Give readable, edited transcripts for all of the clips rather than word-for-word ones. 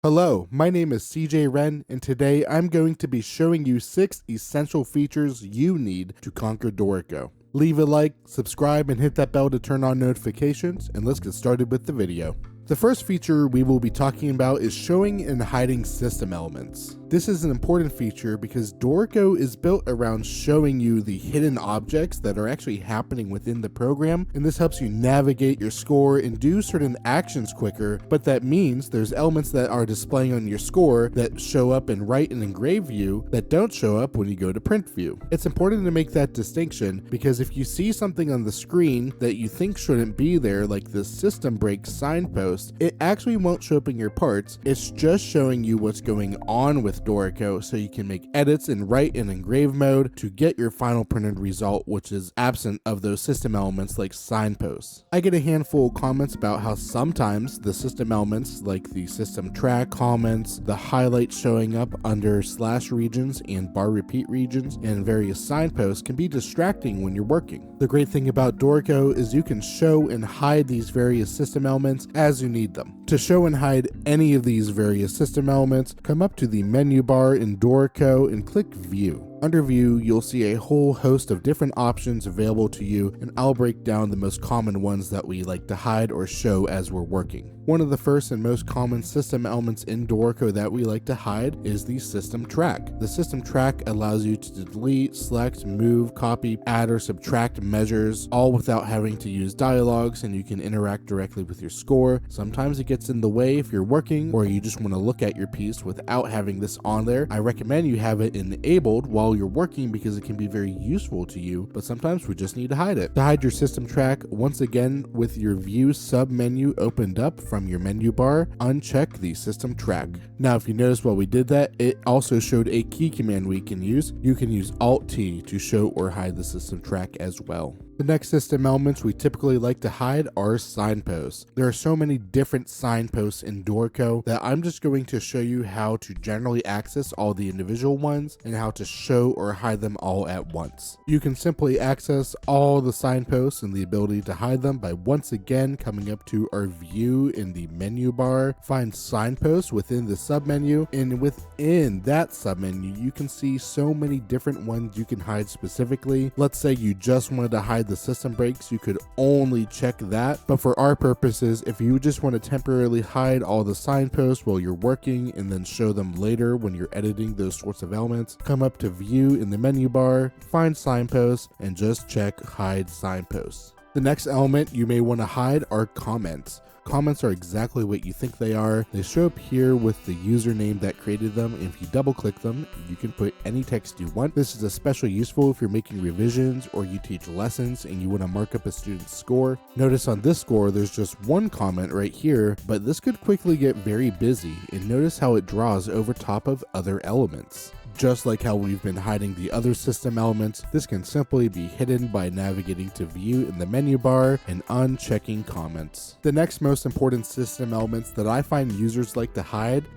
Hello, my name is CJ Wren, and today I'm going to be showing you 6 essential features you need to conquer Dorico. Leave a like, subscribe, and hit that bell to turn on notifications, and let's get started with the video. The first feature we will be talking about is showing and hiding system elements. This is an important feature because Dorico is built around showing you the hidden objects that are actually happening within the program, and this helps you navigate your score and do certain actions quicker, but that means there's elements that are displaying on your score that show up in Write and Engrave view that don't show up when you go to Print view. It's important to make that distinction because if you see something on the screen that you think shouldn't be there, like the system break signpost, it actually won't show up in your parts. It's just showing you what's going on with Dorico so you can make edits in Write and Engrave mode to get your final printed result, which is absent of those system elements like signposts. I get a handful of comments about how sometimes the system elements like the system track comments, the highlights showing up under slash regions and bar repeat regions, and various signposts can be distracting when you're working. The great thing about Dorico is you can show and hide these various system elements as you need them. To show and hide any of these various system elements, come up to the menu bar in Dorico and click View. Under View, you'll see a whole host of different options available to you, and I'll break down the most common ones that we like to hide or show as we're working. One of the first and most common system elements in Dorico that we like to hide is the system track. The system track allows you to delete, select, move, copy, add or subtract measures, all without having to use dialogues, and you can interact directly with your score. Sometimes it gets in the way if you're working or you just want to look at your piece without having this on there. I recommend you have it enabled while you're working because it can be very useful to you, but sometimes we just need to hide it. To hide your system track, once again with your View sub menu opened up from your menu bar, uncheck the system track. Now if you notice while we did that, it also showed a key command we can use. You can use Alt-T to show or hide the system track as well. The next system elements we typically like to hide are signposts. There are so many different signposts in Dorico that I'm just going to show you how to generally access all the individual ones and how to show or hide them all at once. You can simply access all the signposts and the ability to hide them by once again coming up to our View in the menu bar, find signposts within the submenu, and within that submenu you can see so many different ones you can hide specifically. Let's say you just wanted to hide the system breaks, you could only check that, but for our purposes, if you just want to temporarily hide all the signposts while you're working and then show them later when you're editing those sorts of elements, come up to View in the menu bar, find signposts, and just check hide signposts. The next element you may want to hide are comments. Comments are exactly what you think they are. They show up here with the username that created them, and if you double click them, you can put any text you want. This is especially useful if you're making revisions or you teach lessons and you want to mark up a student's score. Notice on this score, there's just one comment right here, but this could quickly get very busy, and notice how it draws over top of other elements. Just like how we've been hiding the other system elements, this can simply be hidden by navigating to View in the menu bar and unchecking comments. The next most important system elements that I find users like to hide is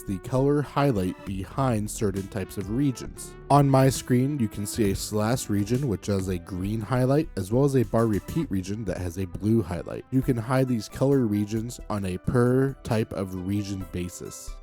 the color highlight behind certain types of regions. On my screen, you can see a slash region which has a green highlight, as well as a bar repeat region that has a blue highlight. You can hide these color regions on a per type of region basis.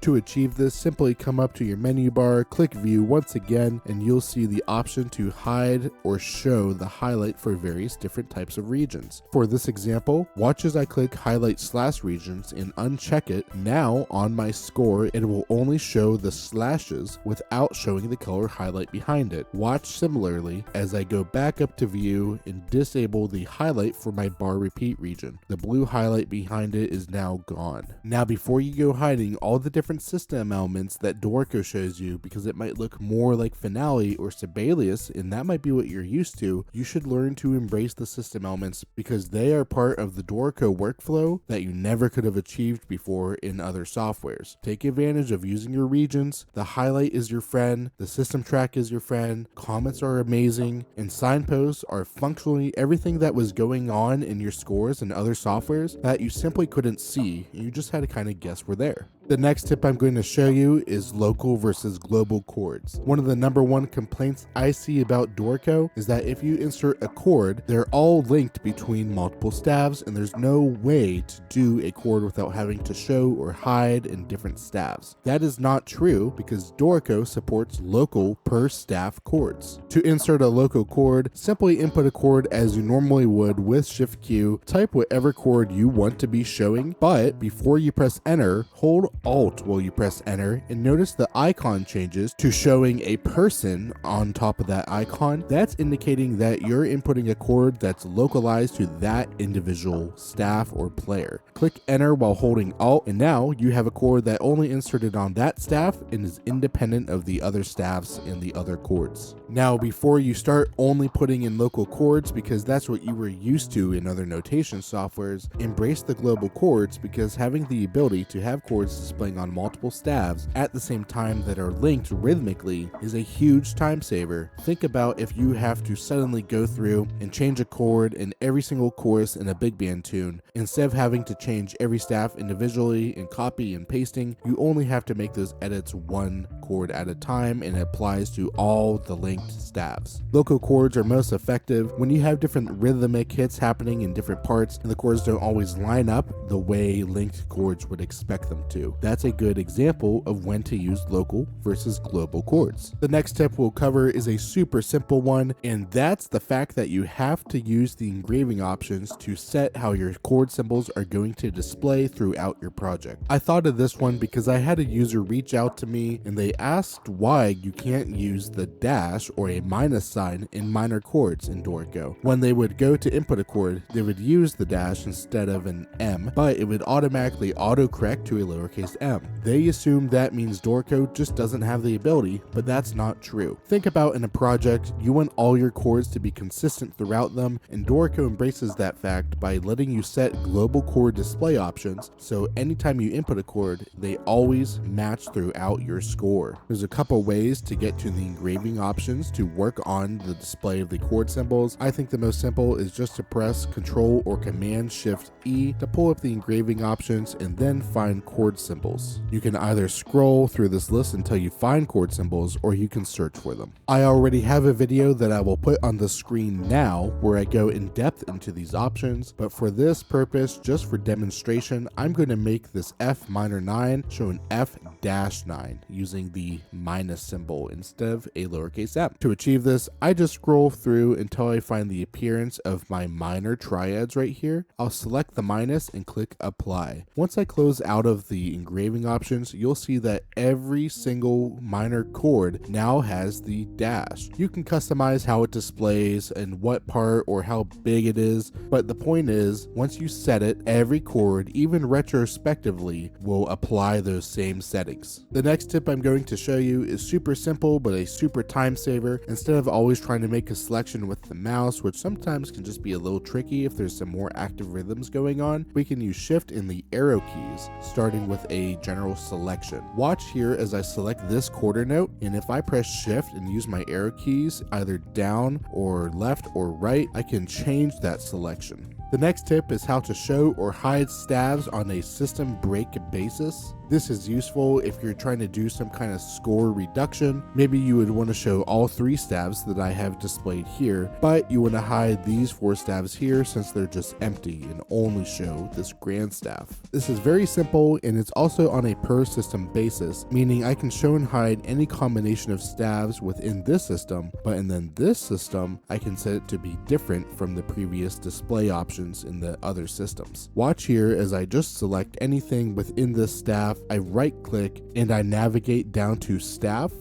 To achieve this, simply come up to your menu bar, click View once again, and you'll see the option to hide or show the highlight for various different types of regions. For this example, watch as I click highlight slash regions and uncheck it. Now on my score, it will only show the slashes without showing the color highlight behind it. Watch similarly as I go back up to View and disable the highlight for my bar repeat region. The blue highlight behind it is now gone. Now before you go hiding all the different system elements that Dorico shows you, because it might look more like Finale or Sibelius, and that might be what you're used to, you should learn to embrace the system elements because they are part of the Dorico workflow that you never could have achieved before in other softwares. Take advantage of using your regions. The highlight is your friend, the system track is your friend, comments are amazing, and signposts are functionally everything that was going on in your scores and other softwares that you simply couldn't see, and you just had to kind of guess were there. The next tip I'm going to show you is local versus global chords. One of the #1 complaints I see about Dorico is that if you insert a chord, they're all linked between multiple staves, and there's no way to do a chord without having to show or hide in different staves. That is not true because Dorico supports local per staff chords. To insert a local chord, simply input a chord as you normally would with Shift Q, type whatever chord you want to be showing, but before you press enter, hold Alt while you press enter, and notice the icon changes to showing a person on top of that icon. That's indicating that you're inputting a chord that's localized to that individual staff or player. Click enter while holding Alt, and now you have a chord that only inserted on that staff and is independent of the other staffs and the other chords. Now, before you start only putting in local chords, because that's what you were used to in other notation softwares, embrace the global chords, because having the ability to have chords displaying on multiple staves at the same time that are linked rhythmically is a huge time saver. Think about if you have to suddenly go through and change a chord in every single chorus in a big band tune. Instead of having to change every staff individually and copy and pasting, you only have to make those edits one chord at a time, and it applies to all the linked staves. Local chords are most effective when you have different rhythmic hits happening in different parts and the chords don't always line up the way linked chords would expect them to. That's a good example of when to use local versus global chords. The next tip we'll cover is a super simple one, and that's the fact that you have to use the engraving options to set how your chord symbols are going to display throughout your project. I thought of this one because I had a user reach out to me and they asked why you can't use the dash or a minus sign in minor chords in Dorico. When they would go to input a chord, they would use the dash instead of an M, but it would automatically autocorrect to a lowercase m. They assume that means Dorico just doesn't have the ability, but that's not true. Think about in a project, you want all your chords to be consistent throughout them, and Dorico embraces that fact by letting you set global chord display options, so anytime you input a chord, they always match throughout your score. There's a couple ways to get to the engraving options to work on the display of the chord symbols. I think the most simple is just to press Ctrl or Command Shift E to pull up the engraving options and then find chord symbols. You can either scroll through this list until you find chord symbols, or you can search for them. I already have a video that I will put on the screen now where I go in depth into these options, but for this purpose, just for demonstration, I'm going to make this F minor 9 show an F-9 using the minus symbol instead of a lowercase m. To achieve this, I just scroll through until I find the appearance of my minor triads right here. I'll select the minus and click apply. Once I close out of the engraving options, you'll see that every single minor chord now has the dash. You can customize how it displays and what part or how big it is, but the point is, once you set it, every chord, even retrospectively, will apply those same settings. The next tip I'm going to show you is super simple but a super time saver. Instead of always trying to make a selection with the mouse, which sometimes can just be a little tricky if there's some more active rhythms going on, we can use Shift and the arrow keys, starting with a general selection. Watch here as I select this quarter note, and if I press Shift and use my arrow keys either down or left or right, I can change that selection. The next tip is how to show or hide staves on a system break basis. This is useful if you're trying to do some kind of score reduction. Maybe you would want to show all 3 staves that I have displayed here, but you want to hide these 4 staves here since they're just empty and only show this grand staff. This is very simple, and it's also on a per system basis, meaning I can show and hide any combination of staves within this system, but in then this system, I can set it to be different from the previous display options in the other systems. Watch here as I just select anything within this staff, I right click and I navigate down to staff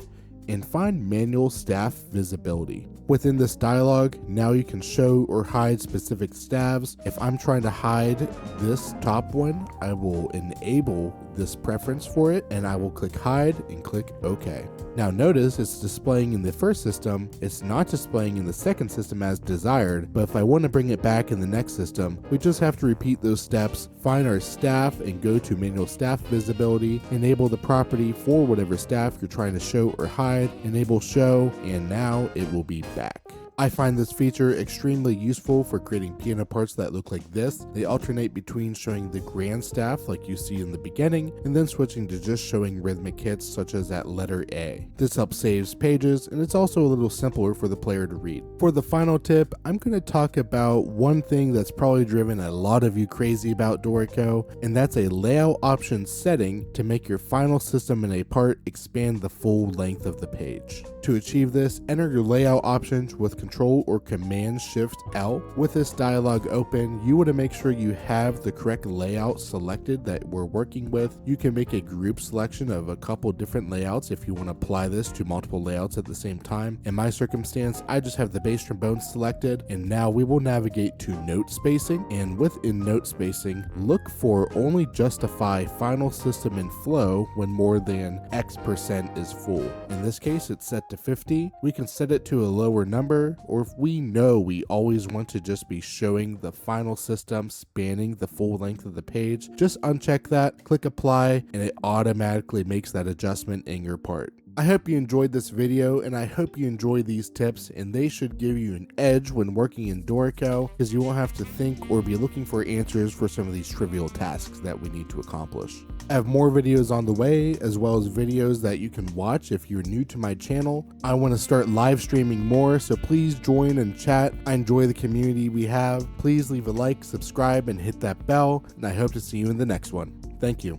and find manual staff visibility. Within this dialog, now you can show or hide specific staves. If I'm trying to hide this top one, I will enable this preference for it and I will click hide and click OK. Now notice it's displaying in the first system, it's not displaying in the second system as desired, but if I want to bring it back in the next system, we just have to repeat those steps, find our staff and go to manual staff visibility, enable the property for whatever staff you're trying to show or hide, enable show, and now it will be back. I find this feature extremely useful for creating piano parts that look like this. They alternate between showing the grand staff like you see in the beginning, and then switching to just showing rhythmic hits such as at letter A. This helps save pages, and it's also a little simpler for the player to read. For the final tip, I'm going to talk about one thing that's probably driven a lot of you crazy about Dorico, and that's a layout option setting to make your final system in a part expand the full length of the page. To achieve this, enter your layout options with Control or Command Shift L. With this dialog open, you want to make sure you have the correct layout selected that we're working with. You can make a group selection of a couple different layouts if you want to apply this to multiple layouts at the same time. In my circumstance, I just have the bass trombone selected, and now we will navigate to note spacing, and within note spacing, look for only justify final system in flow when more than X% is full. In this case, it's set to 50. We can set it to a lower number, or if we know we always want to just be showing the final system spanning the full length of the page, just uncheck that, click apply, and it automatically makes that adjustment in your part. I hope you enjoyed this video, and I hope you enjoy these tips, and they should give you an edge when working in Dorico, because you won't have to think or be looking for answers for some of these trivial tasks that we need to accomplish. I have more videos on the way, as well as videos that you can watch if you're new to my channel. I want to start live streaming more, so please join and chat. I enjoy the community we have. Please leave a like, subscribe, and hit that bell, and I hope to see you in the next one. Thank you.